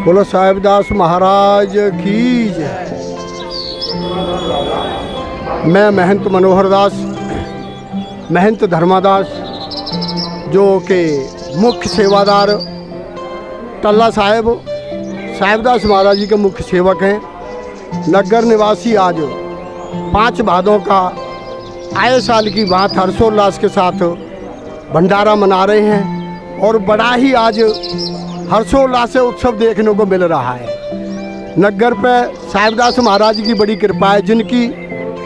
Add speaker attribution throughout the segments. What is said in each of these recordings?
Speaker 1: बोलो साहिबदास महाराज की जय। मैं महंत मनोहर दास, महंत धर्मादास, जो के मुख्य सेवादार टल्ला साहेब साहिबदास महाराज जी के मुख्य सेवक हैं। नगर निवासी आज 5 भादों का आए साल की बात हर्षोल्लास के साथ भंडारा मना रहे हैं और बड़ा ही आज हर्षोल्लास से उत्सव देखने को मिल रहा है। नगर पे साहिबदास महाराज की बड़ी कृपा है, जिनकी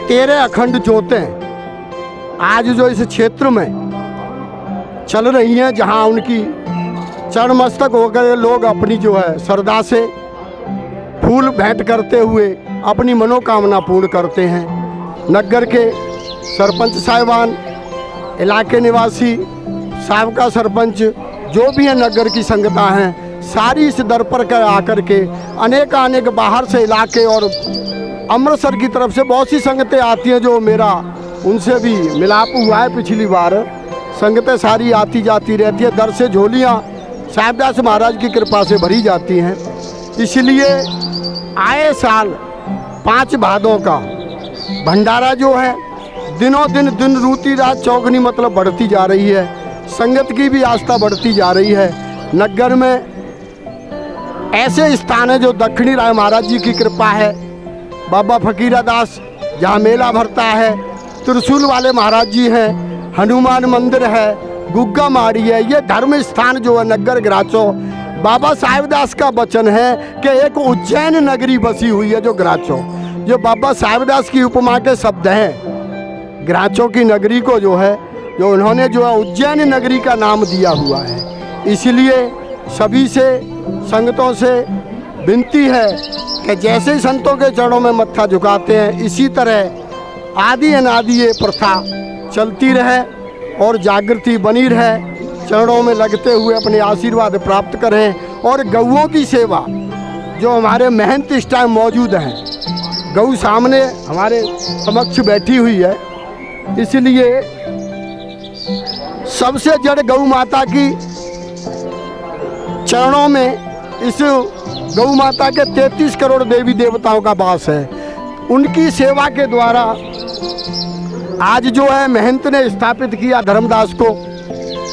Speaker 1: 13 अखंड ज्योतें आज जो इस क्षेत्र में चल रही हैं, जहां उनकी चरणमस्तक होकर लोग अपनी जो है श्रद्धा से फूल भेंट करते हुए अपनी मनोकामना पूर्ण करते हैं। नगर के सरपंच साहिबान, इलाके निवासी, साबका सरपंच, जो भी हैं नगर की संगता हैं, सारी इस दर पर आकर के अनेक बाहर से इलाके और अमृतसर की तरफ से बहुत सी संगतें आती हैं, जो मेरा उनसे भी मिलाप हुआ है पिछली बार। संगतें सारी आती जाती रहती है, दर से झोलियाँ साहिबदास महाराज की कृपा से भरी जाती हैं। इसलिए आए साल 5 भादों का भंडारा जो है दिनों दिन रूती रात चौगनी मतलब बढ़ती जा रही है। संगत की भी आस्था बढ़ती जा रही है। नगर में ऐसे स्थान है जो दक्षिणी राय महाराज जी की कृपा है, बाबा फकीरा दास जहाँ मेला भरता है, त्रिशूल वाले महाराज जी हैं, हनुमान मंदिर है, गुग्गा माड़ी है। ये धर्म स्थान जो है नगर ग्राचो, बाबा साहिबदास का वचन है कि एक उज्जैन नगरी बसी हुई है जो ग्राचो, जो बाबा साहिबदास की उपमा के शब्द हैं। ग्राचो की नगरी को जो है, जो उन्होंने जो है उज्जैन नगरी का नाम दिया हुआ है। इसलिए सभी से संगतों से विनती है कि जैसे ही संतों के चरणों में मत्था झुकाते हैं, इसी तरह आदि अनादि ये प्रथा चलती रहे और जागृति बनी रहे। चरणों में लगते हुए अपने आशीर्वाद प्राप्त करें। और गऊओं की सेवा जो हमारे महंत इस टाइम मौजूद हैं, गऊ सामने हमारे समक्ष बैठी हुई है, इसलिए सबसे जड़ गौ माता की चरणों में इस गौ माता के 33 करोड़ देवी देवताओं का वास है। उनकी सेवा के द्वारा आज जो है महंत ने स्थापित किया, धर्मदास को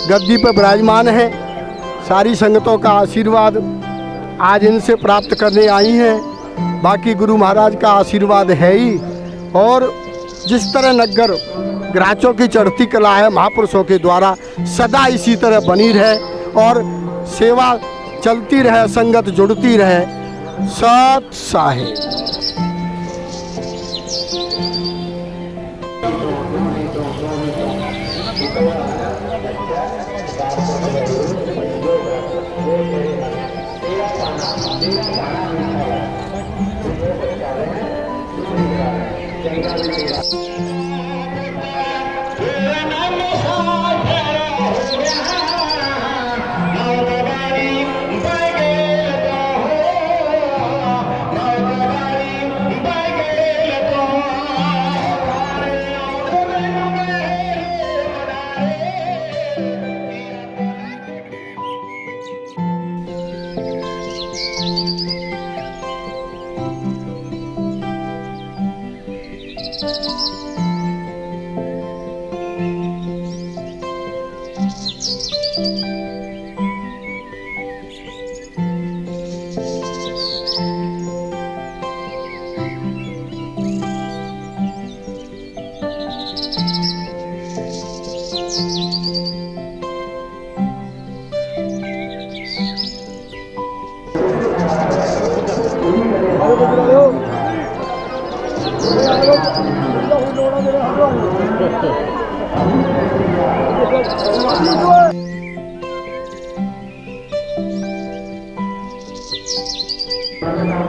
Speaker 1: गद्दी पर विराजमान है। सारी संगतों का आशीर्वाद आज इनसे प्राप्त करने आई हैं। बाकी गुरु महाराज का आशीर्वाद है ही। और जिस तरह नगर ग्राचों की चढ़ती कला है, महापुरुषों के द्वारा सदा इसी तरह बनी रहे और सेवा चलती रहे, संगत जुड़ती रहे। सत साहिब।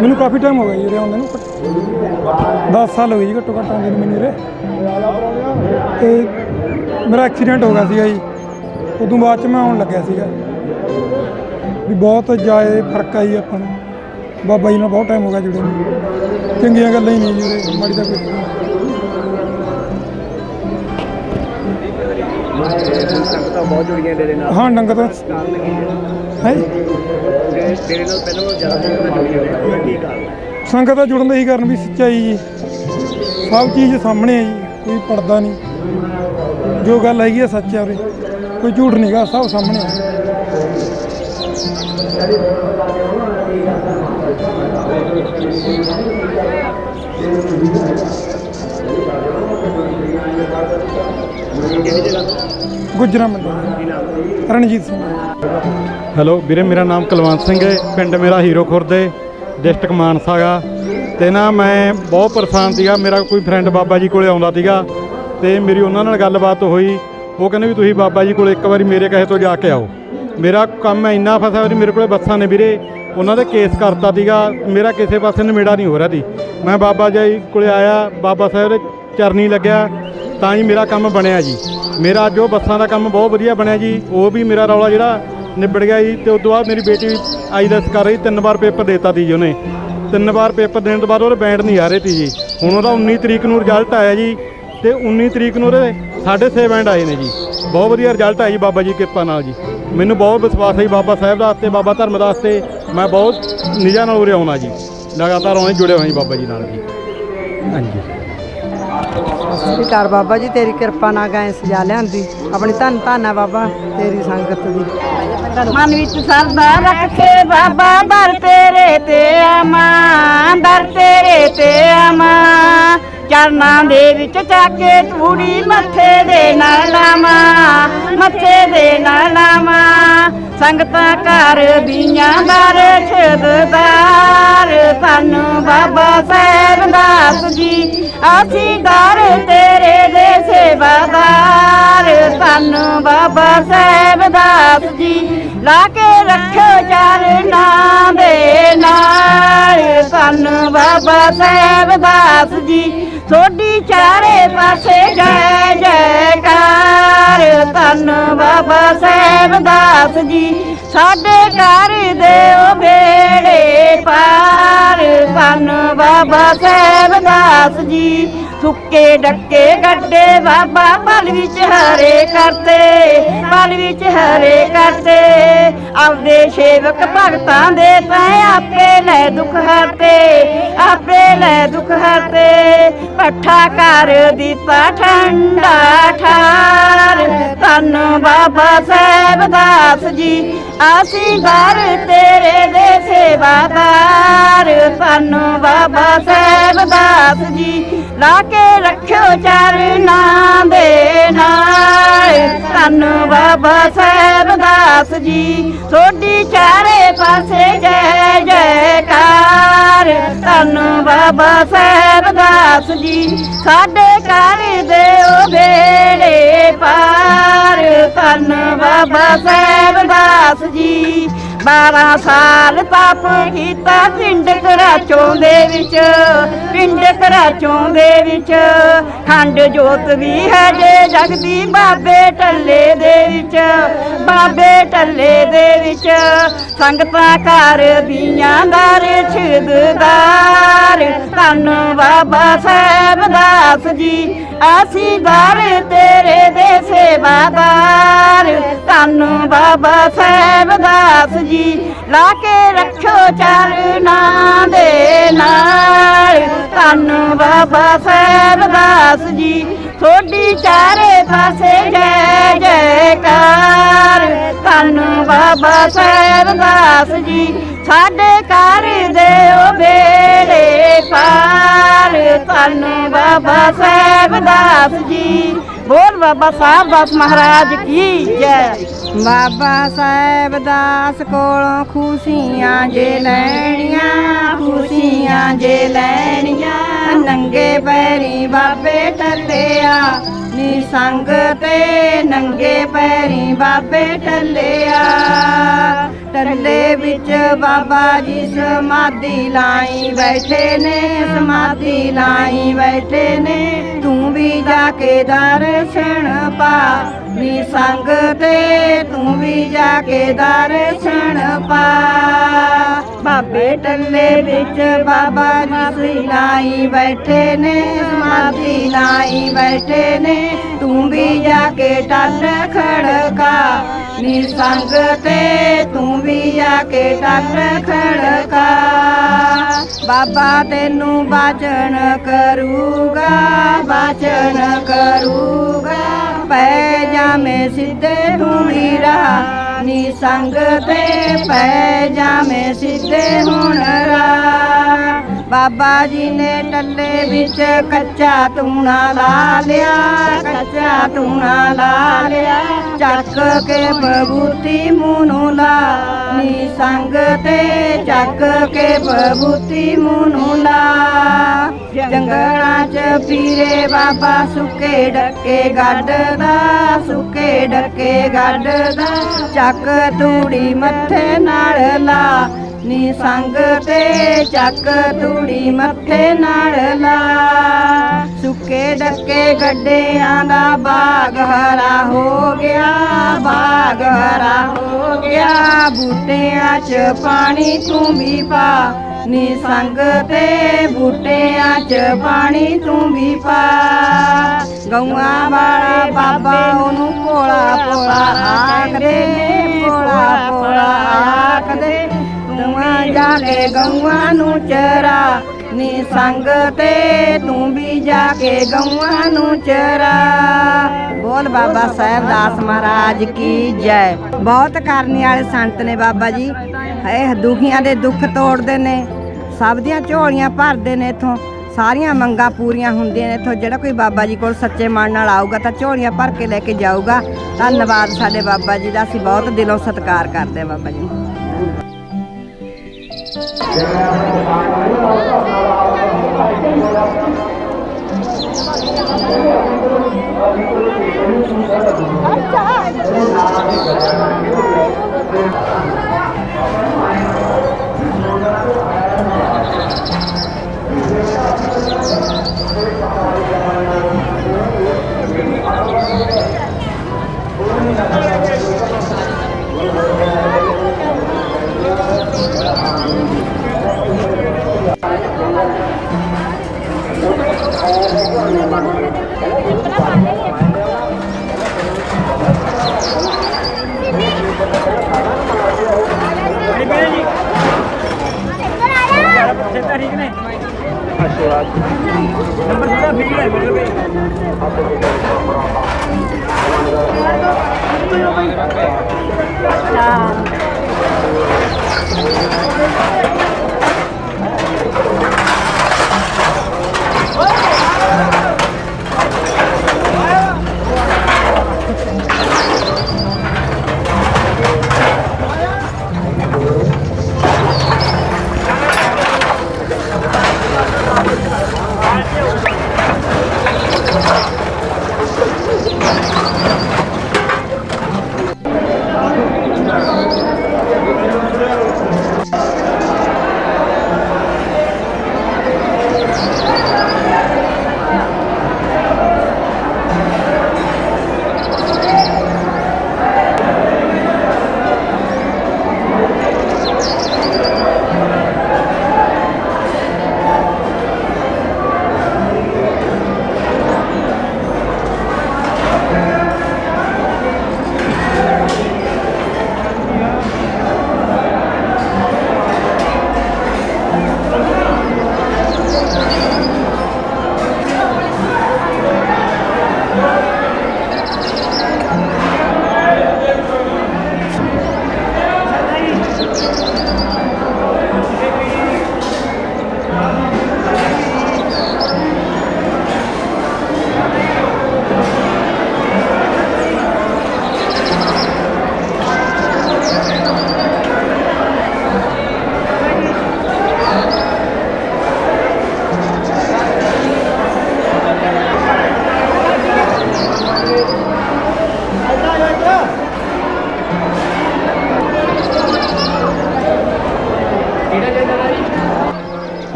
Speaker 2: ਮੈਨੂੰ ਕਾਫੀ ਟਾਈਮ ਹੋ ਗਿਆ ਜੀ ਉਰੇ ਆਉਂਦੇ ਨੂੰ 10 ਸਾਲ ਹੋ ਗਏ ਜੀ ਘੱਟੋ ਘੱਟ ਆਉਂਦੇ ਨੂੰ ਮੈਨੂੰ ਉਰੇ। ਤੇ ਮੇਰਾ ਐਕਸੀਡੈਂਟ ਹੋ ਗਿਆ ਸੀਗਾ ਜੀ, ਉਦੋਂ ਬਾਅਦ 'ਚ ਮੈਂ ਆਉਣ ਲੱਗਿਆ ਸੀਗਾ ਵੀ ਬਹੁਤ ਜ਼ਿਆਦਾ ਫਰਕ ਆ ਜੀ ਆਪਾਂ ਨੂੰ। ਬਾਬਾ ਜੀ ਨਾਲ ਬਹੁਤ ਟਾਈਮ ਹੋ ਗਿਆ ਜੁੜੇ ਨੂੰ, ਚੰਗੀਆਂ ਗੱਲਾਂ ਹੀ ਨਹੀਂ ਜੀ ਉਰੇ, ਮਾੜੀ ਦਾ ਕੋਈ
Speaker 3: ਸੰਗਤਾਂ ਬਹੁਤ ਜੁੜੀਆਂ ਡੇਰੇ ਨਾਲ।
Speaker 2: ਹਾਂ ਨੰਗਤ ਹੈ
Speaker 3: ਡੇਰੇ ਨਾਲ ਪਹਿਲਾਂ ਨਾਲੋਂ ਜ਼ਿਆਦਾ ਸੰਗਤਾਂ ਜੁੜੀਆਂ ਹੋਈਆਂ, ਕੀ ਕਾਰਨ ਹੈ?
Speaker 2: ਸੰਗਤ ਦਾ ਜੁੜਨ ਦਾ ਹੀ ਕਾਰਨ ਵੀ ਸੱਚਾਈ ਜੀ, ਸਭ ਚੀਜ਼ ਸਾਹਮਣੇ ਹੈ ਜੀ, ਕੋਈ ਪੜਦਾ ਨਹੀਂ, ਜੋ ਗੱਲ ਹੈਗੀ ਹੈ ਸੱਚ ਹੈ ਉਰੇ, ਕੋਈ ਝੂਠ ਨਹੀਂ ਗਾ, ਸਭ ਸਾਹਮਣੇ ਹੈ। ਗੁਜਰਾ ਮੰਡੀ ਰਣਜੀਤ ਸਿੰਘ।
Speaker 4: ਹੈਲੋ ਵੀਰੇ, ਮੇਰਾ ਨਾਮ ਕੁਲਵੰਤ ਸਿੰਘ ਹੈ, ਪਿੰਡ ਮੇਰਾ ਹੀਰੋ ਖੁਰਦ ਹੈ, ਡਿਸਟ੍ਰਿਕਟ ਮਾਨਸਾ ਗਾ। ਅਤੇ ਨਾ ਮੈਂ ਬਹੁਤ ਪਰੇਸ਼ਾਨ ਸੀਗਾ, ਮੇਰਾ ਕੋਈ ਫਰੈਂਡ ਬਾਬਾ ਜੀ ਕੋਲ ਆਉਂਦਾ ਸੀਗਾ ਅਤੇ ਮੇਰੀ ਉਹਨਾਂ ਨਾਲ ਗੱਲਬਾਤ ਹੋਈ। ਉਹ ਕਹਿੰਦੇ ਵੀ ਤੁਸੀਂ ਬਾਬਾ ਜੀ ਕੋਲ ਇੱਕ ਵਾਰੀ ਮੇਰੇ ਕਹੇ ਤੋਂ ਜਾ ਕੇ ਆਓ। ਮੇਰਾ ਕੰਮ ਇੰਨਾ ਫਸਿਆ ਵੀ ਮੇਰੇ ਕੋਲ ਬੱਸਾਂ ਨੇ ਵੀਰੇ, ਉਹਨਾਂ ਦੇ ਕੇਸ ਕਰਤਾ ਸੀਗਾ, ਮੇਰਾ ਕਿਸੇ ਪਾਸੇ ਨਿਬੇੜਾ ਨਹੀਂ ਹੋ ਰਿਹਾ ਸੀ। ਮੈਂ ਬਾਬਾ ਜੀ ਕੋਲ ਆਇਆ, ਬਾਬਾ ਸਾਹਿਬ ਦੇ ਚਰਨੀ ਲੱਗਿਆ ਤਾਂ ਹੀ ਮੇਰਾ ਕੰਮ ਬਣਿਆ ਜੀ। ਮੇਰਾ ਅੱਜ ਉਹ ਬੱਸਾਂ ਦਾ ਕੰਮ ਬਹੁਤ ਵਧੀਆ ਬਣਿਆ ਜੀ, ਉਹ ਵੀ ਮੇਰਾ ਰੌਲਾ ਜਿਹੜਾ ਨਿਬੜ ਗਿਆ ਜੀ। ਅਤੇ ਉਸ ਤੋਂ ਬਾਅਦ ਮੇਰੀ ਬੇਟੀ IELTS ਕਰ ਰਹੀ, 3 ਵਾਰ ਪੇਪਰ ਦੇ ਦਿੱਤਾ ਸੀ ਜੀ ਉਹਨੇ। 3 ਵਾਰ ਪੇਪਰ ਦੇਣ ਤੋਂ ਬਾਅਦ ਉਹਦੇ ਬੈਂਡ ਨਹੀਂ ਆ ਰਹੇ ਸੀ ਜੀ। ਹੁਣ ਉਹਦਾ 19 ਤਰੀਕ ਨੂੰ ਰਿਜ਼ਲਟ ਆਇਆ ਜੀ, ਅਤੇ 19 ਤਰੀਕ ਨੂੰ ਉਹਦੇ 6.5 ਬੈਂਡ ਆਏ ਨੇ ਜੀ। ਬਹੁਤ ਵਧੀਆ ਰਿਜ਼ਲਟ ਆਇਆ ਜੀ ਬਾਬਾ ਜੀ ਕਿਰਪਾ ਨਾਲ ਜੀ। ਮੈਨੂੰ ਬਹੁਤ ਵਿਸ਼ਵਾਸ ਹੈ ਜੀ ਬਾਬਾ ਸਾਹਿਬ ਦਾ ਅਤੇ ਬਾਬਾ ਧਰਮਦਾਸ 'ਤੇ। ਮੈਂ ਬਹੁਤ ਨਿਜਾ ਨਾਲ ਉਰੇ ਆਉਣਾ ਜੀ, ਲਗਾਤਾਰ ਆਉਣੇ ਜੁੜੇ ਹੋਏ ਜੀ ਬਾਬਾ ਜੀ ਨਾਲ ਜੀ। ਹਾਂਜੀ
Speaker 5: ਸ੍ਰੀ ਅਕਾਲ ਬਾਬਾ ਜੀ, ਤੇਰੀ ਕਿਰਪਾ ਨਾਲ ਗਾਂ ਸਜਾ ਲਿਆਂਦੀ, ਆਪਣੀ ਧੰਨ ਧੰਨ ਹੈ ਬਾਬਾ ਤੇਰੀ ਸੰਗਤ ਦੀ।
Speaker 6: ਮਨ ਵਿੱਚ ਸਰਦਾ ਰੱਖ ਕੇ ਬਾਬਾ ਦਰ ਤੇਰੇ ਤੇ ਆਵਾਂ, ਦਰ ਤੇਰੇ ਤੇ ਆਵਾਂ, ਚਰਨਾਂ ਦੇ ਵਿੱਚ ਚਾਕੇ ਤੂੜੀ ਮੱਥੇ ਦੇ ਨਾਲ ਲਾਵਾਂ, ਮੱਥੇ ਦੇ ਨਾਲ ਲਾਵਾਂ। ਸੰਗਤਾਂ ਘਰ ਦੀਆਂ ਦਰ ਛੇਦਦਾਰ, ਧੰਨ ਬਾਬਾ ਸਾਹਿਬ ਦਾਸ ਜੀ, ਅਸੀਂ ਦਰ ਤੇਰੇ ਦੇ ਸੇਵਾਦਾਰ, ਧੰਨ ਬਾਬਾ ਸਾਹਿਬ ਦਾਸ ਜੀ, ਲਾ ਕੇ ਰੱਖੋ ਚਰਨਾਂ ਦੇ ਨਾਲ, ਧੰਨ ਬਾਬਾ ਸਾਹਿਬ ਦਾਸ ਜੀ, ਤੁਹਾਡੀ ਚਾਰੇ ਪਾਸੇ ਜੈ ਜੈਕਾਰ, ਧੰਨ ਬਾਬਾ ਸਾਹਿਬ ਦਾਸ ਜੀ, ਸਾਡੇ ਘਰ ਦਿਓ ਬੇੜੇ ਪਾਰ, ਧੰਨ ਬਾਬਾ ਸਾਹਿਬ ਦਾਸ ਜੀ। ਸੁੱਕੇ ਡੱਕੇ ਗੱਡੇ ਬਾਬਾ ਪਲ ਵਿੱਚ ਹਰੇ ਕਰਤੇ, ਪਲ ਵਿੱਚ ਹਰੇ ਕਰਤੇ, ਆਪਦੇ ਸੇਵਕ ਭਗਤਾਂ ਦੇ ਤੈਂ ਆਪੇ ਲੈ ਦੁੱਖ ਹਰਤੇ, ਆਪੇ ਲੈ ਦੁੱਖ ਹਰਤੇ। ਪੱਠਾ ਕਰ ਦਿੱਤਾ ਠੰਡਾ ਠਾਰ, ਧੰਨ ਬਾਬਾ ਸਾਹਿਬ ਦਾਸ ਜੀ, ਅਸੀਂ ਦਰ ਤੇਰੇ ਦੇ ਸੇਵਾਦਾਰ, ਧੰਨ ਬਾਬਾ ਸਾਹਿਬ ਦਾਸ ਜੀ, ਲਾ ਕੇ ਰੱਖਿਓ ਚਰਨਾਂ ਦੇ ਨਾਲ, ਧੰਨ ਬਾਬਾ ਸਾਹਿਬ ਦਾਸ ਜੀ, ਤੁਹਾਡੀ ਚਾਰੇ ਪਾਸੇ ਜੈ ਜੈਕਾਰ, ਧੰਨ ਬਾਬਾ ਸਾਹਿਬ ਦਾਸ ਜੀ, ਸਾਡੇ ਘਰ ਦਿਓ ਬੇੜੇ ਪਾਰ, ਧੰਨ ਬਾਬਾ ਸਾਹਿਬ ਦਾਸ ਜੀ। 12 ਸਾਲ ਤਪ ਕੀਤਾ ਪਿੰਡ ਘਰਾਚੋਂ ਦੇ ਵਿੱਚ, ਪਿੰਡ ਘਰਾਚੋਂ ਦੇ ਵਿੱਚ, ਖੰਡ ਜੋਤ ਵੀ ਹੈ ਜੇ ਜਗਦੀ ਬਾਬੇ ਟੱਲੇ ਦੇ ਵਿੱਚ, ਬਾਬੇ ਟੱਲੇ ਦੇ ਵਿੱਚ, ਸੰਗਤਾਂ ਘਰ ਦੀਆਂ ਦਰ ਛੇਦਦਾਰ, ਧੰਨ ਬਾਬਾ ਸਾਹਿਬ ਦਾਸ ਜੀ, ਅਸੀਂ ਦਰ ਤੇਰੇ ਦੇ ਸੇਵਾਦਾਰ। ਧੰਨ ਬਾਬਾ ਸਾਹਿਬ ਦਾਸ ਜੀ ਲਾ ਕੇ ਰੱਖੋ ਚਰਨਾਂ ਦੇ ਨਾਲ। ਧੰਨ ਬਾਬਾ ਸਾਹਿਬ ਦਾਸ ਜੀ ਤੁਹਾਡੀ ਚਾਰੇ ਪਾਸੇ ਜੈ ਜੈਕਾਰ। ਧੰਨ ਬਾਬਾ ਸਾਹਿਬ ਦਾਸ ਜੀ ਸਾਡੇ ਘਰ ਦਿਓ ਬੇੜੇ ਪਾਰ। ਧੰਨ ਬਾਬਾ ਸਾਹਿਬ ਦਾਸ ਜੀ ਬੋਲ ਬਾਬਾ ਸਾਹਿਬ ਦਾਸ ਮਹਾਰਾਜ ਕੀ ਜੈ।
Speaker 5: ਬਾਬਾ ਸਾਹਿਬ ਦਾਸ ਕੋਲੋਂ ਖੁਸ਼ੀਆਂ ਜੇ ਲੈਣੀਆਂ, ਖੁਸ਼ੀਆਂ ਜੇ ਲੈਣੀਆਂ। ਨੰਗੇ ਪੈਰੀ ਬਾਬੇ ਟੱਲਿਆ ਨੀ ਸੰਗ ਤੇ, ਨੰਗੇ ਪੈਰੀ ਬਾਬੇ ਟੱਲਿਆ। ਟੱਲੇ ਵਿੱਚ ਬਾਬਾ ਜੀ ਸਮਾਧੀ ਲਾਈ ਬੈਠੇ ਨੇ, ਸਮਾਧੀ ਲਾਈ ਬੈਠੇ ਨੇ। ਤੂੰ ਵੀ ਜਾ ਕੇ ਦਰਸ਼ਨ ਪਾ ਨੀ ਸੰਗ ਤੇ, ਤੂੰ ਵੀ ਜਾ ਕੇ ਦਰਸ਼ਨ ਪਾ। ਬਾਬੇ ਟੱਲੇ ਵਿੱਚ ਬਾਬਾ ਜੀ ਲਾਈ ਬੈਠੇ ਨੇ, ਸਮਾਧੀ ਲਾਈ ਬੈਠੇ ਨੇ। ਤੂੰ ਵੀ ਜਾ ਕੇ ਟੱਲ ਖੜਕਾ ਨੀ ਸੰਗ ਤੇ, ਤੂੰ ਵੀ ਜਾ ਕੇ ਟੱਲ ਖੜਕਾ। ਬਾਬਾ ਤੈਨੂੰ ਬਾਚਣ ਕਰੂਗਾ, ਬਾਚਣ ਕਰੂਗਾ। ਪੈ ਜਾਵੇਂ ਸਿੱਧੇ ਤੂੰ ਵੀਰਾ ਨੀ ਸੰਗ ਤੇ, ਪੈ ਜਾਵੇਂ ਸਿੱਧੇ ਹੁਣ ਰਾ। ਬਾਬਾ ਜੀ ਨੇ ਟੱਲੇ ਵਿੱਚ ਕੱਚਾ ਧੂਣਾ ਲਾ ਲਿਆ, ਕੱਚਾ ਧੂਣਾ ਲਾ ਲਿਆ। ਚੱਕ ਕੇ ਬਬੂਤੀ ਮੂੰਹ ਨੂੰ ਲਾ ਨੀ ਸੰਗ ਤੇ, ਚੱਕ ਕੇ ਬਬੂਤੀ ਮੂੰਹ ਨੂੰ ਲਾ। ਜੰਗਲਾਂ 'ਚ ਪੀਰੇ ਬਾਬਾ ਸੁੱਕੇ ਡੱਕੇ ਗੱਡਦਾ, ਸੁੱਕੇ ਡੱਕੇ ਗੱਡਦਾ। ਚੱਕ ਤੂੜੀ ਮੱਥੇ ਨਾਲ ਲਾ ਨੀ ਸੰਗ ਤੇ, ਚੱਕ ਤੂੜੀ ਮੱਥੇ ਨਾਲ ਲਾ। ਸੁੱਕੇ ਡੱਕੇ ਗੱਡਿਆਂ ਦਾ ਬਾਗ ਹਰਾ ਹੋ ਗਿਆ, ਬਾਗ ਹਰਾ ਹੋ ਗਿਆ। ਬੂਟਿਆਂ 'ਚ ਪਾਣੀ ਤੂੰ ਵੀ ਪਾ ਨੀ ਸੰਗ ਤੇ, ਬੂਟਿਆਂ 'ਚ ਪਾਣੀ ਤੂੰ ਵੀ ਪਾ। ਗਊਆਂ ਵਾਲਾ ਬਾਬਾ ਉਹਨੂੰ ਭੋਲਾ ਭੋਲਾ ਆਖਦੇ, ਭੋਲਾ ਭੋਲਾ ਆਖਦੇ। ਤੂੰ ਜਾ ਕੇ ਗਊਆਂ ਨੂੰ ਚਰਾ ਨੀ ਸੰਗ ਤੇ, ਤੂੰ ਵੀ ਜਾ ਕੇ ਗਊਆਂ ਨੂੰ ਚਰਾ। ਬੋਲ ਬਾਬਾ ਸਾਹਿਬ ਦਾਸ ਮਹਾਰਾਜ ਕੀ ਜੈ। ਬਹੁਤ ਕਰਨੀ ਵਾਲੇ ਸੰਤ ਨੇ ਬਾਬਾ ਜੀ, ਇਹ ਦੁਖੀਆਂ ਦੇ ਦੁੱਖ ਤੋੜਦੇ ਨੇ, ਸਭ ਦੀਆਂ ਝੋਲੀਆਂ ਭਰਦੇ ਨੇ। ਇੱਥੋਂ ਸਾਰੀਆਂ ਮੰਗਾਂ ਪੂਰੀਆਂ ਹੁੰਦੀਆਂ ਨੇ। ਇੱਥੋਂ ਜਿਹੜਾ ਕੋਈ ਬਾਬਾ ਜੀ ਕੋਲ ਸੱਚੇ ਮਨ ਨਾਲ ਆਊਗਾ ਤਾਂ ਝੋਲੀਆਂ ਭਰ ਕੇ ਲੈ ਕੇ ਜਾਊਗਾ। ਧੰਨਵਾਦ ਸਾਡੇ ਬਾਬਾ ਜੀ ਦਾ, ਅਸੀਂ ਬਹੁਤ ਦਿਲੋਂ ਸਤਿਕਾਰ ਕਰਦੇ ਹਾਂ ਬਾਬਾ ਜੀ।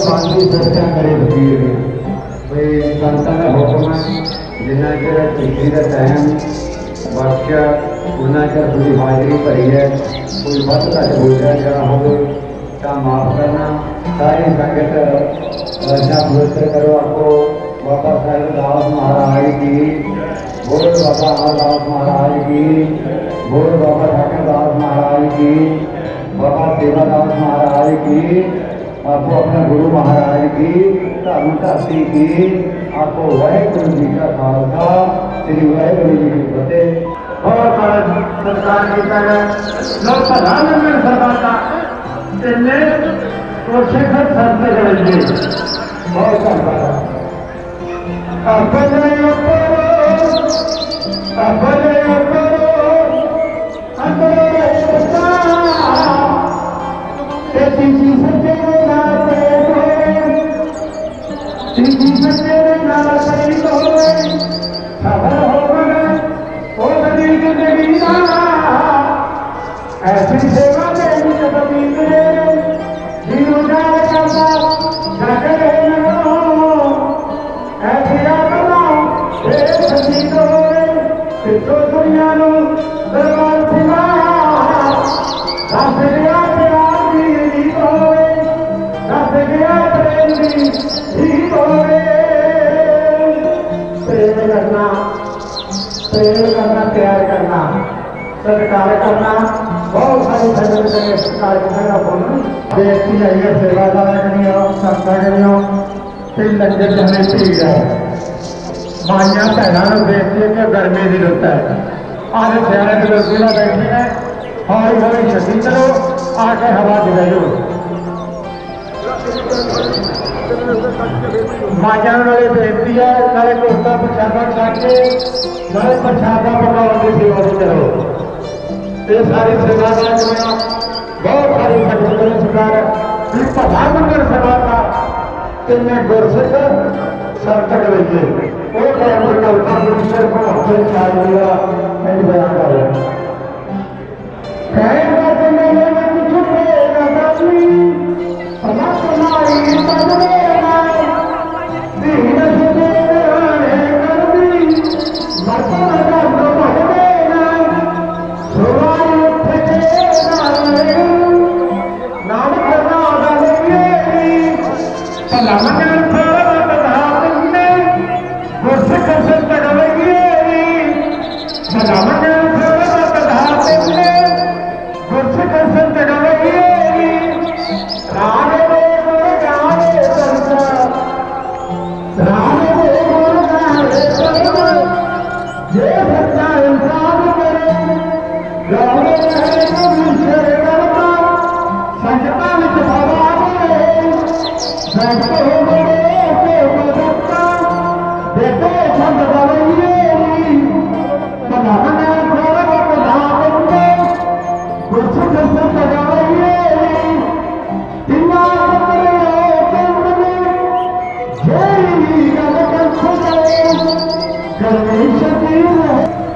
Speaker 7: बाकी चर्चा करे फकीर भाई संतां दा हुक्म है जिन्ना चਿਰ चिट्ठी का टाइम बख्शा उन्ना चਿਰ पूरी हाजिरी भरी है कोई वध घट बोलिया गया हो तो माफ करना सारी संगत रचा पवित्र करो आपको बाबा साहेब दास महाराज की बोल बाबा अमरदास महाराज की बोल बाबा ठाकुर दास महाराज की बाबा सेवादास महाराज की आपको अपने गुरु महाराज की धर्म धरती की आपको वाहेगुरु जी का खालसा श्री वाहेगुरु जी की फतेह। बहुत सारा सत्कार किया है लोग प्रधानमंत्री सरकार का इनने और शेखर सर से करेंगे बहुत धन्यवाद। ऐसी सेवा देनी करना प्यार करना सत्कार करना बहुत सारी सत्कार बेटी आई है सेवादार करियो संस्था करियो फिर लंगर जाने भीड़ है माइया भैनों देख के गर्मी की रुत है आज सियाने के लोग बैठे हैं हौली हौली छठी चलो आके हवा दिलाइयो माइया वाले बेनती है नाले कोटा प्रशादा खाके नाले प्रशादा पकाने की सेवा भी करो ये सारी सेवादार बहुत सारी संगत सरकार प्रधानमंत्री सभा का इनमें गुरसिख सार्थक रहिए वो बयान कर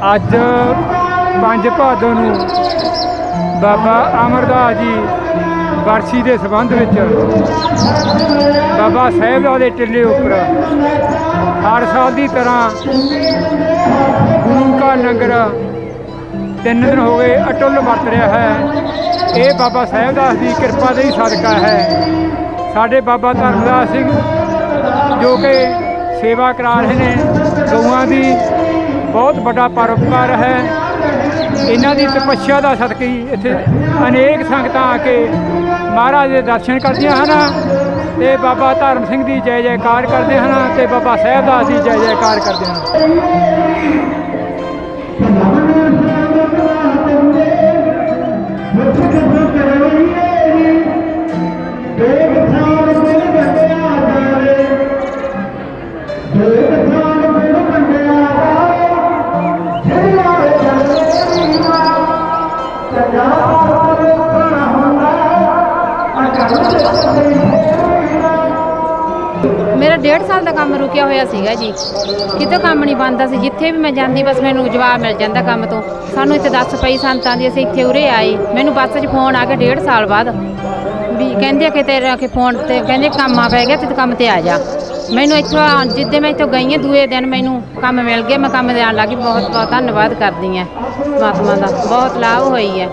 Speaker 2: ਅੱਜ 5 ਭਾਦੋਂ ਨੂੰ ਬਾਬਾ ਅਮਰਦਾਸ ਜੀ ਵਰਸੀ ਦੇ ਸੰਬੰਧ ਵਿੱਚ ਬਾਬਾ ਸਾਹਿਬ ਦੇ ਟਿੱਲੇ ਉੱਪਰ ਹਰ ਸਾਲ ਦੀ ਤਰ੍ਹਾਂ ਗੁਰੂ ਕਾ ਲੰਗਰ 3 ਦਿਨ ਹੋ ਗਏ ਅਟੁੱਲ ਵਰਤ ਰਿਹਾ ਹੈ। ਇਹ ਬਾਬਾ ਸਾਹਿਬਦਾਸ ਦੀ ਕਿਰਪਾ ਦਾ ਹੀ ਸਦਕਾ ਹੈ। ਸਾਡੇ ਬਾਬਾ ਧਰਮਦਾਸ ਸਿੰਘ ਜੋ ਕਿ ਸੇਵਾ ਕਰਾ ਰਹੇ ਨੇ ਗਊਆਂ ਦੀ, ਬਹੁਤ ਵੱਡਾ ਪਰਉਪਕਾਰ ਹੈ। ਇਹਨਾਂ ਦੀ ਤਪੱਸਿਆ ਦਾ ਸਦਕਾ ਹੀ ਇੱਥੇ ਅਨੇਕ ਸੰਗਤਾਂ ਆ ਕੇ ਮਹਾਰਾਜ ਦੇ ਦਰਸ਼ਨ ਕਰਦੀਆਂ ਹਨ ਤੇ ਬਾਬਾ ਧਰਮ ਸਿੰਘ ਦੀ ਜੈ ਜੈਕਾਰ ਕਰਦੇ ਹਨ ਤੇ ਬਾਬਾ ਸਾਹਿਬਦਾਸ ਦੀ ਜੈ ਜੈਕਾਰ ਕਰਦੇ ਹਨ।
Speaker 8: ਮੇਰਾ 1.5 ਸਾਲ ਦਾ ਕੰਮ ਰੁਕਿਆ ਹੋਇਆ ਸੀਗਾ ਜੀ, ਕਿਤੇ ਕੰਮ ਨਹੀਂ ਬਣਦਾ ਸੀ। ਜਿੱਥੇ ਵੀ ਮੈਂ ਜਾਂਦੀ ਬਸ ਮੈਨੂੰ ਜਵਾਬ ਮਿਲ ਜਾਂਦਾ ਕੰਮ ਤੋਂ। ਸਾਨੂੰ ਇੱਥੇ ਦੱਸ ਪਈ ਸੰਤਾਂ ਦੀ, ਅਸੀਂ ਇੱਥੇ ਉਰੇ ਆਏ। ਮੈਨੂੰ ਬੱਸ 'ਚ ਫੋਨ ਆ ਗਿਆ 1.5 ਸਾਲ ਬਾਅਦ ਵੀ ਕਹਿੰਦੇ ਕਿ ਤੇਰਾ ਕਿ ਫੋਨ ਤੇ ਕਹਿੰਦੇ ਕੰਮ ਆ ਪੈ ਗਿਆ ਤੇ ਕੰਮ ਤੇ ਆ ਜਾ। ਮੈਨੂੰ ਇੱਥੋਂ ਜਿੱਦੇ ਮੈਂ ਇੱਥੋਂ ਗਈ ਹਾਂ ਦੂਏ ਦਿਨ ਮੈਨੂੰ ਕੰਮ ਮਿਲ ਗਿਆ, ਮੈਂ ਕੰਮ ਤੇ ਆਉਣ ਲੱਗੀ। ਬਹੁਤ ਬਹੁਤ ਧੰਨਵਾਦ ਕਰਦੀ ਹਾਂ ਪਰਮਾਤਮਾ ਦਾ, ਬਹੁਤ ਲਾਭ ਹੋਈ ਹੈ।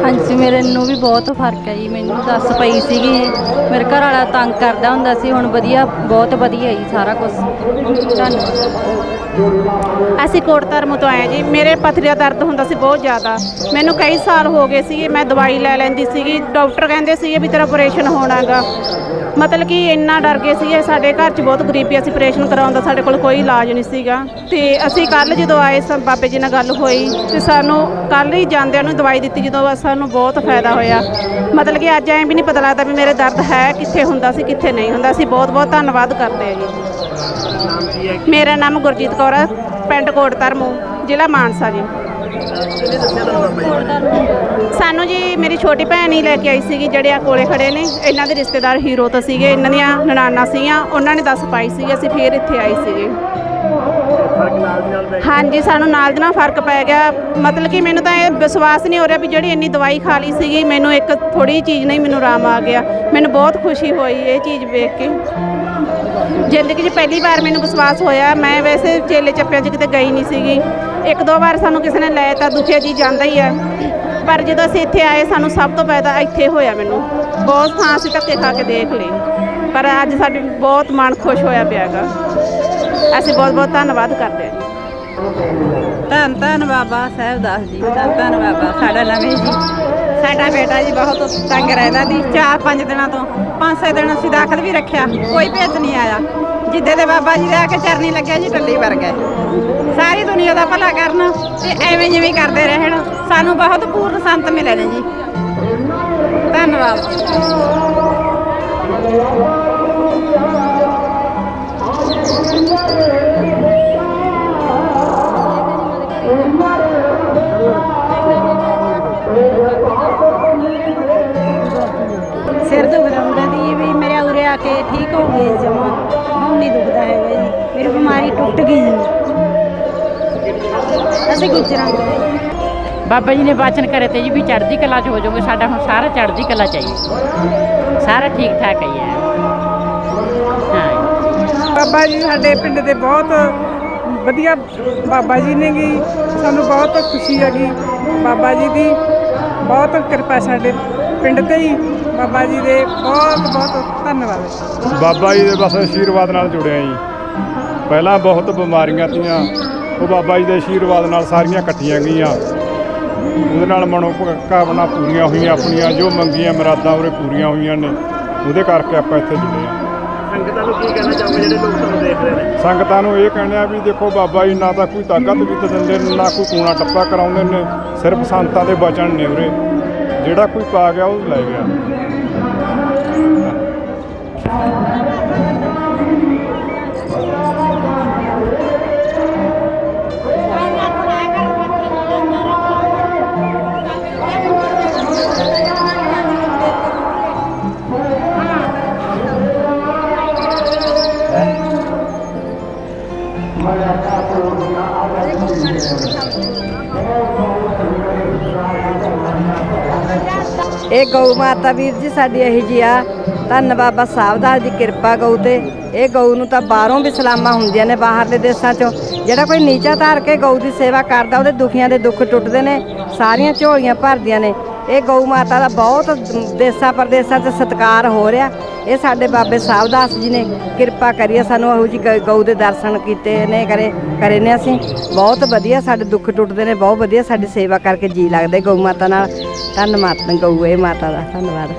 Speaker 9: ਹਾਂਜੀ, ਮੇਰੇ ਨੂੰ ਵੀ ਬਹੁਤ ਫਰਕ ਹੈ ਜੀ। ਮੈਨੂੰ ਦੱਸ ਪਈ ਸੀਗੀ, ਮੇਰੇ ਘਰ ਵਾਲਾ ਤੰਗ ਕਰਦਾ ਹੁੰਦਾ ਸੀ, ਹੁਣ ਵਧੀਆ, ਬਹੁਤ ਵਧੀਆ ਜੀ ਸਾਰਾ ਕੁਝ। ਧੰਨਵਾਦ।
Speaker 6: ਅਸੀਂ ਕੋਟ ਧਰਮ ਤੋਂ ਆਏ ਜੀ। ਮੇਰੇ ਪੱਥਰੀ ਦਾ ਦਰਦ ਹੁੰਦਾ ਸੀ ਬਹੁਤ ਜ਼ਿਆਦਾ। ਮੈਨੂੰ ਕਈ ਸਾਲ ਹੋ ਗਏ ਸੀ, ਮੈਂ ਦਵਾਈ ਲੈ ਲੈਂਦੀ ਸੀਗੀ। ਡਾਕਟਰ ਕਹਿੰਦੇ ਸੀਗੇ ਵੀ ਤੇਰਾ ਆਪਰੇਸ਼ਨ ਹੋਣਾਗਾ। ਮਤਲਬ ਕਿ ਇੰਨਾ ਡਰ ਗਏ ਸੀਗੇ। ਸਾਡੇ ਘਰ 'ਚ ਬਹੁਤ ਗਰੀਬੀ, ਅਸੀਂ ਆਪਰੇਸ਼ਨ ਕਰਾਉਣ ਦਾ ਸਾਡੇ ਕੋਲ ਕੋਈ ਇਲਾਜ ਨਹੀਂ ਸੀਗਾ। ਤੇ ਅਸੀਂ ਕੱਲ੍ਹ ਜਦੋਂ ਆਏ ਬਾਬੇ ਜੀ ਨਾਲ ਗੱਲ ਹੋਈ ਤੇ ਸਾਨੂੰ ਕੱਲ੍ਹ ਹੀ ਜਾਂਦਿਆਂ ਨੂੰ ਦਵਾਈ ਦਿੱਤੀ, ਜਦੋਂ ਸਾਨੂੰ ਬਹੁਤ ਫਾਇਦਾ ਹੋਇਆ। ਮਤਲਬ ਕਿ ਅੱਜ ਐਂ ਵੀ ਨਹੀਂ ਪਤਾ ਲੱਗਦਾ ਵੀ ਮੇਰੇ ਦਰਦ ਹੈ ਕਿੱਥੇ ਹੁੰਦਾ ਸੀ ਕਿੱਥੇ ਨਹੀਂ ਹੁੰਦਾ। ਅਸੀਂ ਬਹੁਤ ਬਹੁਤ ਧੰਨਵਾਦ ਕਰਦੇ ਹਾਂ ਜੀ। ਮੇਰਾ ਨਾਮ ਗੁਰਜੀਤ ਕੌਰ ਹੈ, ਪਿੰਡ ਕੋਟ ਧਰਮ, ਜ਼ਿਲ੍ਹਾ ਮਾਨਸਾ ਜੀ। ਸਾਨੂੰ ਜੀ ਮੇਰੀ ਛੋਟੀ ਭੈਣ ਹੀ ਲੈ ਕੇ ਆਈ ਸੀਗੀ, ਜਿਹੜੇ ਆ ਕੋਲੇ ਖੜੇ ਨੇ। ਇਹਨਾਂ ਦੇ ਰਿਸ਼ਤੇਦਾਰ ਹੀਰੋ ਤੋਂ ਸੀਗੇ, ਇਹਨਾਂ ਦੀਆਂ ਨਨਾਣਾ ਸੀਗੀਆਂ, ਉਹਨਾਂ ਨੇ ਦੱਸ ਪਾਈ ਸੀ। ਅਸੀਂ ਫੇਰ ਇੱਥੇ ਆਏ ਸੀਗੇ। ਹਾਂਜੀ, ਸਾਨੂੰ ਨਾਲ ਦੀ ਨਾਲ ਫਰਕ ਪੈ ਗਿਆ। ਮਤਲਬ ਕਿ ਮੈਨੂੰ ਤਾਂ ਇਹ ਵਿਸ਼ਵਾਸ ਨਹੀਂ ਹੋ ਰਿਹਾ ਵੀ ਜਿਹੜੀ ਇੰਨੀ ਦਵਾਈ ਖਾ ਲਈ ਸੀਗੀ, ਮੈਨੂੰ ਇੱਕ ਥੋੜ੍ਹੀ ਜਿਹੀ ਚੀਜ਼ ਨਹੀਂ, ਮੈਨੂੰ ਆਰਾਮ ਆ ਗਿਆ। ਮੈਨੂੰ ਬਹੁਤ ਖੁਸ਼ੀ ਹੋਈ ਇਹ ਚੀਜ਼ ਵੇਖ ਕੇ। ਜ਼ਿੰਦਗੀ 'ਚ ਪਹਿਲੀ ਵਾਰ ਮੈਨੂੰ ਵਿਸ਼ਵਾਸ ਹੋਇਆ। ਮੈਂ ਵੈਸੇ ਚੇਲੇ ਚੱਪਿਆਂ 'ਚ ਕਿਤੇ ਗਈ ਨਹੀਂ ਸੀਗੀ। 1-2 ਵਾਰ ਸਾਨੂੰ ਕਿਸੇ ਨੇ ਲੈ ਤਾਂ ਦੁਖਿਆ ਜੀ ਜਾਂਦਾ ਹੀ ਹੈ, ਪਰ ਜਦੋਂ ਅਸੀਂ ਇੱਥੇ ਆਏ ਸਾਨੂੰ ਸਭ ਤੋਂ ਪਹਿਲਾਂ ਇੱਥੇ ਹੋਇਆ। ਮੈਨੂੰ ਬਹੁਤ ਥਾਂ ਅਸੀਂ ਧੱਕੇ ਖਾ ਕੇ ਦੇਖ ਲਏ, ਪਰ ਅੱਜ ਸਾਡੀ ਬਹੁਤ ਮਨ ਖੁਸ਼ ਹੋਇਆ ਪਿਆ ਗਾ। ਅਸੀਂ ਬਹੁਤ ਬਹੁਤ ਧੰਨਵਾਦ ਕਰਦੇ ਹਾਂ।
Speaker 5: ਧੰਨ ਧੰਨ ਬਾਬਾ ਸਾਹਿਬਦਾਸ ਜੀ, ਧੰਨ ਧੰਨ ਬਾਬਾ। ਸਾਡਾ ਨਵੇਂ ਜੀ, ਸਾਡਾ ਬੇਟਾ ਜੀ ਬਹੁਤ ਤੰਗ ਰਹਿੰਦਾ ਸੀ 4-5 ਦਿਨਾਂ ਤੋਂ। 5-6 ਦਿਨ ਅਸੀਂ ਦਾਖਲ ਵੀ ਰੱਖਿਆ, ਕੋਈ ਭੇਤ ਨਹੀਂ ਆਇਆ। ਜਿੱਦੇ ਦੇ ਬਾਬਾ ਜੀ ਦੇ ਆ ਕੇ ਚਰਨੀ ਲੱਗਿਆ ਜੀ, ਟੱਲੀ ਵਰ ਗਏ। ਸਾਰੀ ਦੁਨੀਆ ਦਾ ਭਲਾ ਕਰਨ ਤੇ ਐਵੇਂ ਜਿਵੇਂ ਕਰਦੇ ਰਹਿਣ। ਸਾਨੂੰ ਬਹੁਤ ਪੂਰਨ ਸੰਤ ਮਿਲੇ ਨੇ ਜੀ। ਧੰਨਵਾਦ।
Speaker 9: ਸਿਰ ਦੁਖਦਾ ਹੁੰਦਾ ਸੀ ਵੀ ਮੇਰੇ ਉਰੇ ਆ ਕੇ ਠੀਕ ਹੋ ਗਏ ਜਮਾਂ। ਹੁਣ ਨਹੀਂ ਦੁਖਦਾ ਹੈਗਾ ਜੀ, ਮੇਰੀ ਬਿਮਾਰੀ ਟੁੱਟ ਗਈ ਜੀ। ਅਸੀਂ ਗੁਜਰਾਂਗੇ।
Speaker 8: ਬਾਬਾ ਜੀ ਨੇ ਵਾਚਨ ਕਰੇ ਤੇ ਜੀ ਵੀ ਚੜ੍ਹਦੀ ਕਲਾ 'ਚ ਹੋ ਜਾਓਗੇ। ਸਾਡਾ ਹੁਣ ਸਾਰਾ ਚੜ੍ਹਦੀ ਕਲਾ ਚਾਹੀਏ, ਸਾਰਾ ਠੀਕ ਠਾਕ ਹੀ ਹੈ। ਹਾਂ,
Speaker 2: ਬਾਬਾ ਜੀ ਸਾਡੇ ਪਿੰਡ ਦੇ ਬਹੁਤ ਵਧੀਆ ਬਾਬਾ ਜੀ ਨੇ ਗੀ। ਸਾਨੂੰ ਬਹੁਤ ਖੁਸ਼ੀ ਹੈਗੀ ਬਾਬਾ ਜੀ ਦੀ, ਬਹੁਤ ਕਿਰਪਾ ਸਾਡੇ ਪਿੰਡ 'ਤੇ ਹੀ। ਬਾਬਾ ਜੀ ਦੇ ਬਹੁਤ ਬਹੁਤ ਧੰਨਵਾਦ।
Speaker 4: ਬਾਬਾ ਜੀ ਦੇ ਬਸ ਆਸ਼ੀਰਵਾਦ ਨਾਲ ਜੁੜਿਆ ਜੀ। ਪਹਿਲਾਂ ਬਹੁਤ ਬਿਮਾਰੀਆਂ ਤੀਆਂ,
Speaker 10: ਉਹ ਬਾਬਾ ਜੀ ਦੇ ਆਸ਼ੀਰਵਾਦ ਨਾਲ ਸਾਰੀਆਂ ਇਕੱਠੀਆਂ ਗਈਆਂ। ਉਹਦੇ ਨਾਲ ਮਨੋਕਾਮਨਾ ਪੂਰੀਆਂ ਹੋਈਆਂ, ਆਪਣੀਆਂ ਜੋ ਮੰਗੀਆਂ ਮੁਰਾਦਾਂ ਉਰੇ ਪੂਰੀਆਂ ਹੋਈਆਂ ਨੇ। ਉਹਦੇ ਕਰਕੇ ਆਪਾਂ ਇੱਥੇ ਜੁੜੇ ਹਾਂ।
Speaker 3: ਸੰਗਤਾਂ ਨੂੰ ਕੀ ਕਹਿਣਾ ਚਾਹੋਗੇ ਜਿਹੜੇ ਲੋਕ ਤੁਹਾਨੂੰ ਦੇਖ ਰਹੇ ਨੇ?
Speaker 10: ਸੰਗਤਾਂ ਨੂੰ ਇਹ ਕਹਿੰਦੇ ਆ ਵੀ ਦੇਖੋ ਬਾਬਾ ਜੀ ਨਾ ਤਾਂ ਕੋਈ ਤਾਕਤ ਵਿੱਤ ਦਿੰਦੇ ਨੇ, ਨਾ ਕੋਈ ਕੂਣਾ ਟੱਪਾ ਕਰਾਉਂਦੇ ਨੇ, ਸਿਰਫ ਸੰਤਾਂ ਦੇ ਬਚਨ ਨੇ ਉਰੇ। ਜਿਹੜਾ ਕੋਈ ਪਾ ਗਿਆ ਉਹ ਲੈ ਗਿਆ।
Speaker 5: ਇਹ ਗਊ ਮਾਤਾ ਵੀਰ ਜੀ ਸਾਡੀ ਇਹੀ ਜੀ ਆ। ਧੰਨ ਬਾਬਾ ਸਾਹਿਬਦਾਸ ਦੀ ਕਿਰਪਾ ਗਊ ਤੇ। ਇਹ ਗਊ ਨੂੰ ਤਾਂ ਬਾਹਰੋਂ ਵੀ ਸਲਾਮਾਂ ਹੁੰਦੀਆਂ ਨੇ, ਬਾਹਰਲੇ ਦੇਸ਼ਾਂ 'ਚੋਂ। ਜਿਹੜਾ ਕੋਈ ਨੀਚਾ ਧਾਰ ਕੇ ਗਊ ਦੀ ਸੇਵਾ ਕਰਦਾ ਉਹਦੇ ਦੁਖੀਆਂ ਦੇ ਦੁੱਖ ਟੁੱਟਦੇ ਨੇ, ਸਾਰੀਆਂ ਝੋਲੀਆਂ ਭਰਦੀਆਂ ਨੇ। ਇਹ ਗਊ ਮਾਤਾ ਦਾ ਬਹੁਤ ਦੇਸਾਂ ਪ੍ਰਦੇਸਾਂ 'ਚ ਸਤਿਕਾਰ ਹੋ ਰਿਹਾ। ਇਹ ਸਾਡੇ ਬਾਬੇ ਸਾਹਿਬਦਾਸ ਜੀ ਨੇ ਕਿਰਪਾ ਕਰੀਏ, ਸਾਨੂੰ ਇਹੋ ਜਿਹੀ ਗਊ ਦੇ ਦਰਸ਼ਨ ਕੀਤੇ ਨੇ, ਕਰੇ ਨੇ ਅਸੀਂ। ਬਹੁਤ ਵਧੀਆ ਸਾਡੇ ਦੁੱਖ ਟੁੱਟਦੇ ਨੇ, ਬਹੁਤ ਵਧੀਆ ਸਾਡੀ ਸੇਵਾ ਕਰਕੇ ਜੀ ਲੱਗਦਾ ਗਊ ਮਾਤਾ ਨਾਲ। ਧੰਨਵਾਦ ਗਊ ਇਹ ਮਾਤਾ ਦਾ, ਧੰਨਵਾਦ।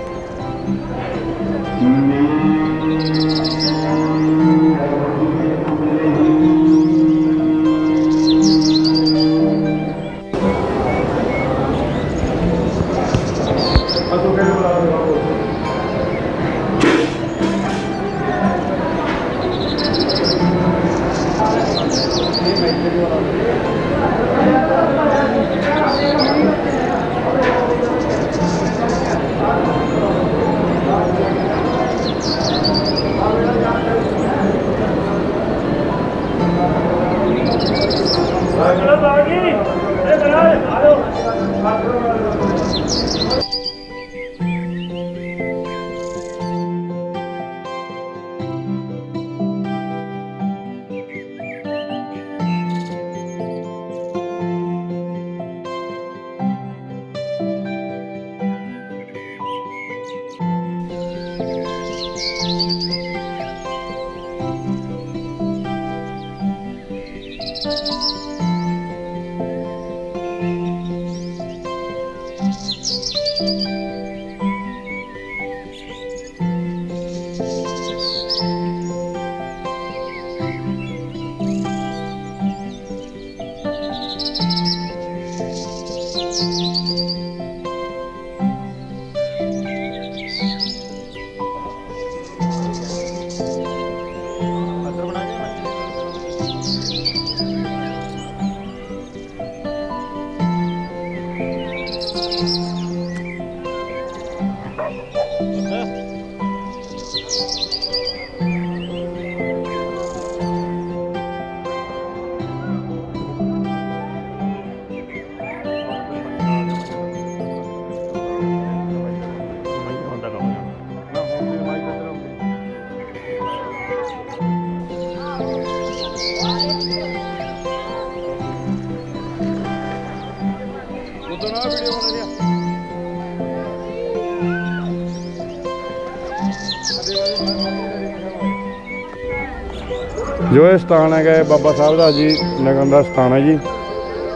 Speaker 10: ਜੋ ਇਹ ਸਥਾਨ ਹੈਗਾ ਬਾਬਾ ਸਾਹਿਬ ਦਾ ਜੀ ਨਗਰ ਦਾ ਸਥਾਨ ਹੈ ਜੀ।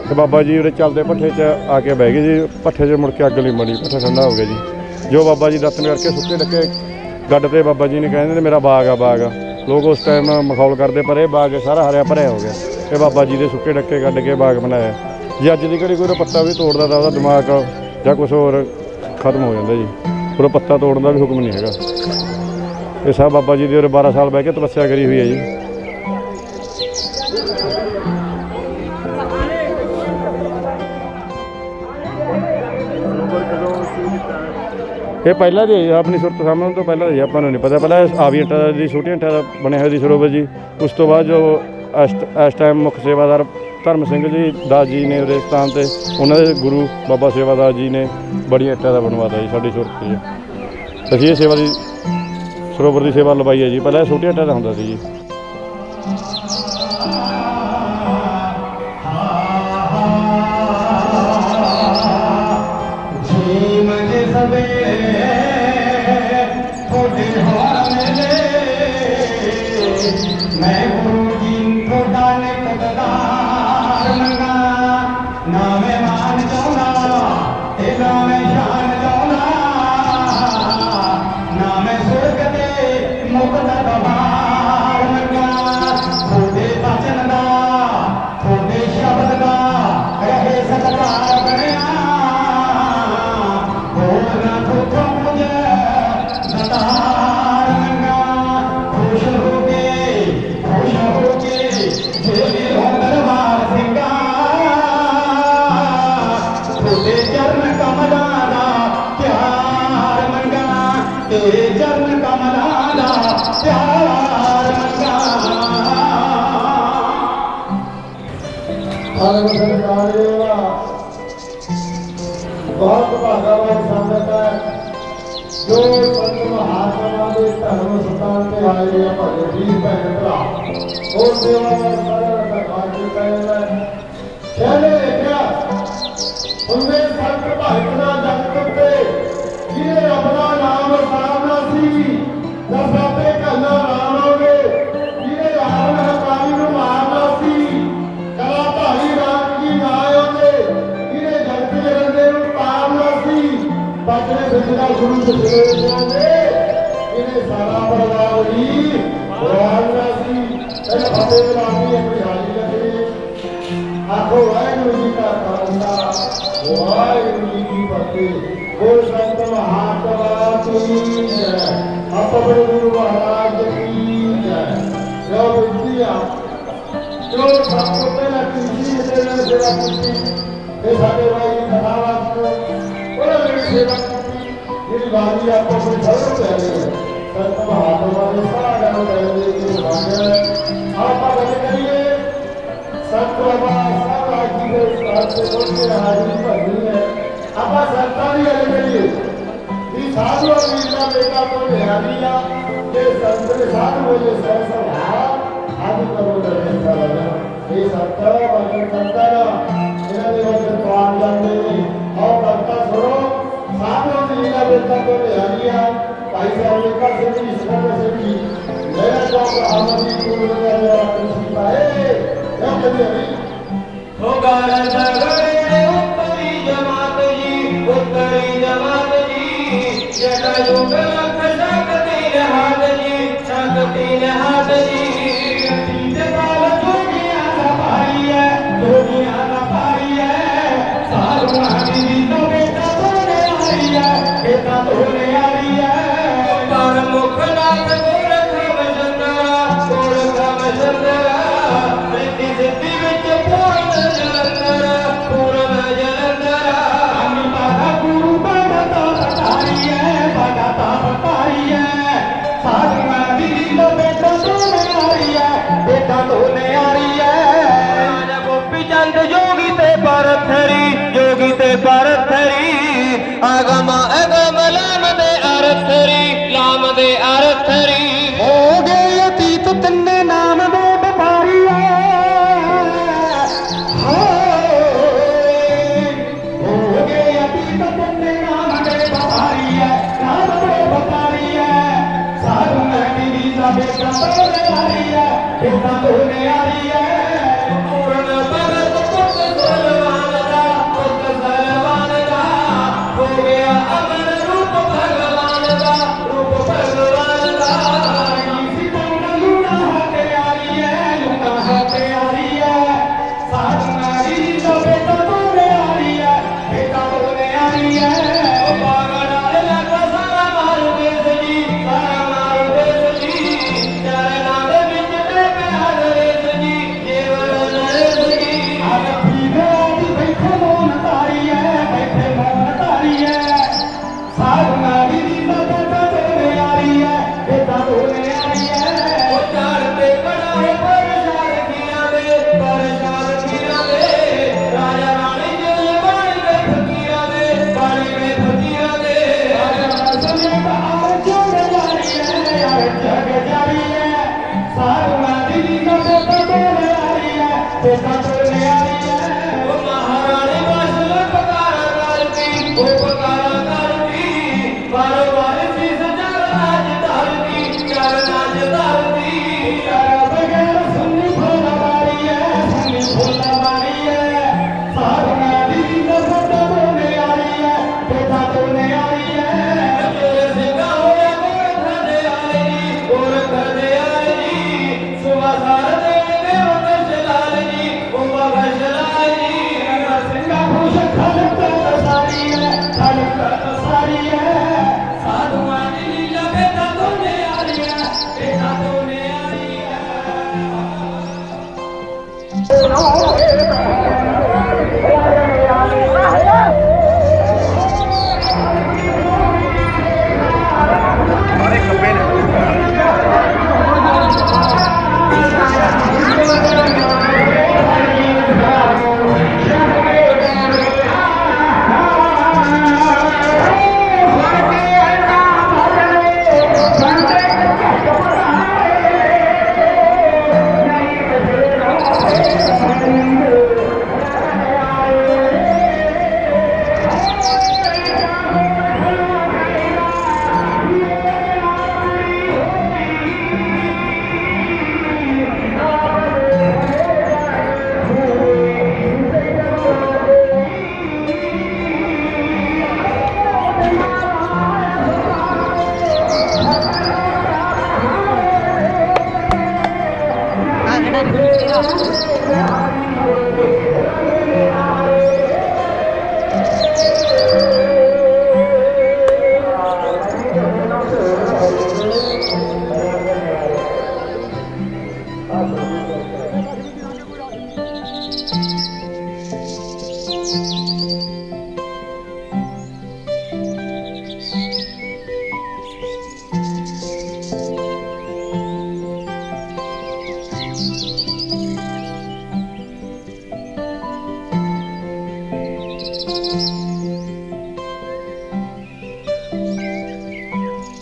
Speaker 10: ਤੇ ਬਾਬਾ ਜੀ ਉਰੇ ਚੱਲਦੇ ਭੱਠੇ 'ਚ ਆ ਕੇ ਬਹਿ ਗਏ ਜੀ। ਭੱਠੇ 'ਚ ਮੁੜ ਕੇ ਅੱਗ ਨਹੀਂ ਬਣੀ, ਭੱਠਾ ਠੰਡਾ ਹੋ ਗਿਆ ਜੀ। ਜੋ ਬਾਬਾ ਜੀ ਦਾਤਨ ਕਰਕੇ ਸੁੱਕੇ ਡੱਕੇ ਗੱਡ ਤੇ ਬਾਬਾ ਜੀ ਨੇ ਕਹਿੰਦੇ ਨੇ ਮੇਰਾ ਬਾਗ ਆ, ਬਾਗ ਆ। ਲੋਕ ਉਸ ਟਾਈਮ ਮਖੌਲ ਕਰਦੇ, ਪਰ ਇਹ ਬਾਗ ਸਾਰਾ ਹਰਿਆ ਭਰਿਆ ਹੋ ਗਿਆ। ਇਹ ਬਾਬਾ ਜੀ ਦੇ ਸੁੱਕੇ ਡੱਕੇ ਕੱਢ ਕੇ ਬਾਗ ਬਣਾਇਆ ਜੀ। ਅੱਜ ਦੀ ਘੜੀ ਕੋਈ ਪੱਤਾ ਵੀ ਤੋੜਦਾ ਤਾਂ ਉਹਦਾ ਦਿਮਾਗ ਜਾਂ ਕੁਛ ਹੋਰ ਖਤਮ ਹੋ ਜਾਂਦਾ ਜੀ। ਉਹਦਾ ਪੱਤਾ ਤੋੜਨ ਦਾ ਵੀ ਹੁਕਮ ਨਹੀਂ ਹੈਗਾ। ਇਹ ਸਭ ਬਾਬਾ ਜੀ ਦੇ ਉਰੇ 12 ਸਾਲ ਬਹਿ ਕੇ ਤਪੱਸਿਆ ਕਰੀ ਹੋਈ ਹੈ ਜੀ। ਇਹ ਪਹਿਲਾਂ ਦੀ ਆਪਣੀ ਸੁਰਤ ਸਾਹਮਣੇ ਤੋਂ ਪਹਿਲਾਂ ਦੀ ਆਪਾਂ ਨੂੰ ਨਹੀਂ ਪਤਾ। ਪਹਿਲਾਂ ਆਵੀ ਇੱਟਾਂ ਦੀ ਛੋਟੀਆਂ ਇੱਟਾਂ ਦਾ ਬਣਿਆ ਹੋਇਆ ਸੀ ਸਰੋਵਰ ਜੀ। ਉਸ ਤੋਂ ਬਾਅਦ ਜੋ ਇਸ ਟਾਈਮ ਮੁੱਖ ਸੇਵਾਦਾਰ ਧਰਮ ਸਿੰਘ ਜੀ ਦਾਸ ਜੀ ਨੇ ਉਰੇ ਸਥਾਨ 'ਤੇ, ਉਹਨਾਂ ਦੇ ਗੁਰੂ ਬਾਬਾ ਸੇਵਾਦਾਰ ਜੀ ਨੇ ਬੜੀਆਂ ਇੱਟਾਂ ਦਾ ਬਣਵਾਤਾ ਜੀ ਸਾਡੀ ਸੁਰਤ 'ਚ। ਅਸੀਂ ਇਹ ਸੇਵਾ ਦੀ ਸਰੋਵਰ ਦੀ ਸੇਵਾ ਲਵਾਈ ਹੈ ਜੀ। ਪਹਿਲਾਂ ਛੋਟੀਆਂ ਇੱਟਾਂ ਦਾ ਹੁੰਦਾ ਸੀ ਜੀ।
Speaker 7: मैं गुरु जी थोड़ा ने कदा
Speaker 11: ਤੁਹਾਡੇ ਚਰਨ ਕਮਲਾਂ ਦਾ ਪਿਆਰ ਮੰਗਾ, ਤੇਰੇ ਚਰਨ ਕਮਲਾਂ ਦਾ ਪਿਆਰ ਮੰਗਾ।
Speaker 7: ਆਲਮ ਸਰਕਾਰਿਆ ਬਹੁਤ ਭਾਗਾਵਾਨ ਸੰਗਤ ਹੈ ਜੋ ਸੰਤ ਮਹਾਤਮਾ ਦੇ ਧਰਮ ਸਥਾਨ ਤੇ ਆਏ ਨੇ ਭਗਤ ਜੀ ਭੈਣ ਭਰਾ ਹੋਰ ਸੇਵਾਦਾਰ ਸਾਰਿਆਂ ਦਾ ਧੰਨਵਾਦ ਕੀਤਾ ਹੈ। ਕਹਿੰਦੇ ਦੇਖਿਆ ਉਹਨੇ ਸੰਤ ਭਗਤ ਦਾ ਜਗਤ ਤੇ ਜਿਹਨੇ ਆਪਣਾ ਨਾਮ ਸਾਰਨਾ ਸੀ ਦਸ ਆਪੇ ਕਰਨਾ ਰਾਮ ਆਉਗੇ, ਜਿਹਨੇ ਰਾਮ ਹਕਾਰੀ ਨੂੰ ਮਾਰਨਾ ਸੀ ਕਲਾ ਭਾਈ ਰਾਮ ਜੀ ਨਾ ਆਉਂਦੇ, ਜਿਹਨੇ ਜਗਤ ਜਰੰਦੇ ਨੂੰ ਤਾਰਨਾ ਸੀ ਬਚਨੇ ਵਿਚਦਾ ਗੁਰੂ ਦਸ਼ਮੇਸ਼ ਨੇ, ਇਹਨੇ ਸਾਰਾ ਪਰਿਵਾਰ ਹੀ ਵਾਰਨਾ ਸੀ। ਇਹ ਫਤਿਹ ਰਾਮੀ ਆਪਣੀ ਹਾਜ਼ਰੀ ਰੱਖੀ। ਆਖੋ ਵਾਹਿਗੁਰੂ ਜੀ ਕਾ ਖਾਲਸਾ ਵਾਹਿਗੁਰੂ ਜੀ ਕੀ ਫਤਿਹ। ਉਹ ਸੰਤ ਮਹਾਤਮਾ ਕੀ ਜੈ, ਆਪਣੇ ਗੁਰੂ ਮਹਾਰਾਜ ਕੀ ਜੈ। ਜੋ ਵਿਦਿਆ ਜੋ ਸਭ ਤੋਂ ਪਹਿਲਾਂ ਕਿਸੇ ਦੇ ਨਾਲ ਸੇਵਾ ਕੀਤੀ, ਇਹ ਸਾਡੇ ਭਾਈ ਦੀ ਕਥਾ ਵਾਸਤੇ ਉਹਨਾਂ ਨੇ ਸੇਵਾ ਕੀਤੀ। ਜਿਹੜੀ ਬਾਣੀ ਆਪੋ ਆਪਣੀ ਸਰਵ ਪੈ ਰਹੀ ਹੈ ਸੰਤ ਮਹਾਤਮਾ ਦੇ ਸਾਰਿਆਂ ਨੂੰ ਕਹਿੰਦੇ ਕਿ ਭਾਗਿਆ। ਆਪਾਂ ਗੱਲ ਕਰੀਏ ਸੰਤ ਬਾਬਾ ਸਾਹਿਬ ਆਜੀ ਦੇ ਸਤਾਰ ਸੇ ਕੋਲ ਹਾਜ਼ਰੀ ਭਰਨੀ ਹੈ। ਆਪਾਂ ਸੰਤਾਂ ਦੀ ਗੱਲ ਕਰੀਏ ਵੀ ਸਾਧੂ ਅਮੀਰ ਦਾ ਬੇਟਾ ਤੋਂ ਨਿਹਾਰੀ ਆ ਤੇ ਸੰਤ ਦੇ ਸਾਧੂ ਬੋਲੇ ਸਹਿ ਸਭਾ ਆਦਿ ਕਰੋ ਦਰਸ਼ਨ ਸਾਰਾ। ਇਹ ਸੰਤਾਂ ਵਜਨ ਸੰਤਾਂ ਇਹਨਾਂ ਦੇ ਵਜਨ ਪਾਣ ਜਾਂਦੇ ਨੇ। ਆਓ ਕਰਤਾ ਸੁਣੋ ਸਾਧੂ ਅਮੀਰ ਦਾ ਬੇਟਾ ਤੋਂ ਨਿਹਾਰੀ ਆ ਭਾਈ ਸਾਹਿਬ ਨੇ ਕਾ ਸਿੰਘ ਜੀ ਸਿਕੰਦਰ ਸਿੰਘ ਜੀ ਮੇਰਾ ਜੋਗ ਆਮਦੀ ਗੁਰੂ ਦਾ ਕ੍ਰਿਸ਼ਨ ਪਾਏ ਇਹ ਕਦੀ ਨਹੀਂ
Speaker 11: ਹੋ ਗਾਰਾ ਜਗੜੇ ਉੱਤਰੀ ਜਮਾਤ ਜੀ, ਉੱਤਰੀ ਜਮਾਤ ਜੀ, ਜਿਹੜਾ ਯੁਗ ਲੱਖ ਸ਼ਕਤੀ ਨਿਹਾਦ ਜੀ, ਸ਼ਕਤੀ ਨਿਹਾਦ ਜੀ। ਤੀਜੇ ਕਾਲ ਜੋਗੀਆਂ ਦਾ ਭਾਈ ਹੈ, ਜੋਗੀਆਂ ਦਾ ਭਾਈ ਹੈ, ਸਾਧੂਆਂ ਦੀ ਤੋਂ ਬੇਟਾ ਤੋੜੇ ਆਈ ਹੈ, ਬੇਟਾ ਤੋੜੇ ਆਈ ਹੈ। ਪਰ ਮੁਖ ਨਾਥ ਗੋਰਖ ਵਜੰਦਰਾ, ਗੋਰਖ ਵਜੰਦਰਾ, ਰਿੱਧੀ ਸਿੱਧੀ ਵਿੱਚ ਪੂਰਨ ਜਲੰਧਰ।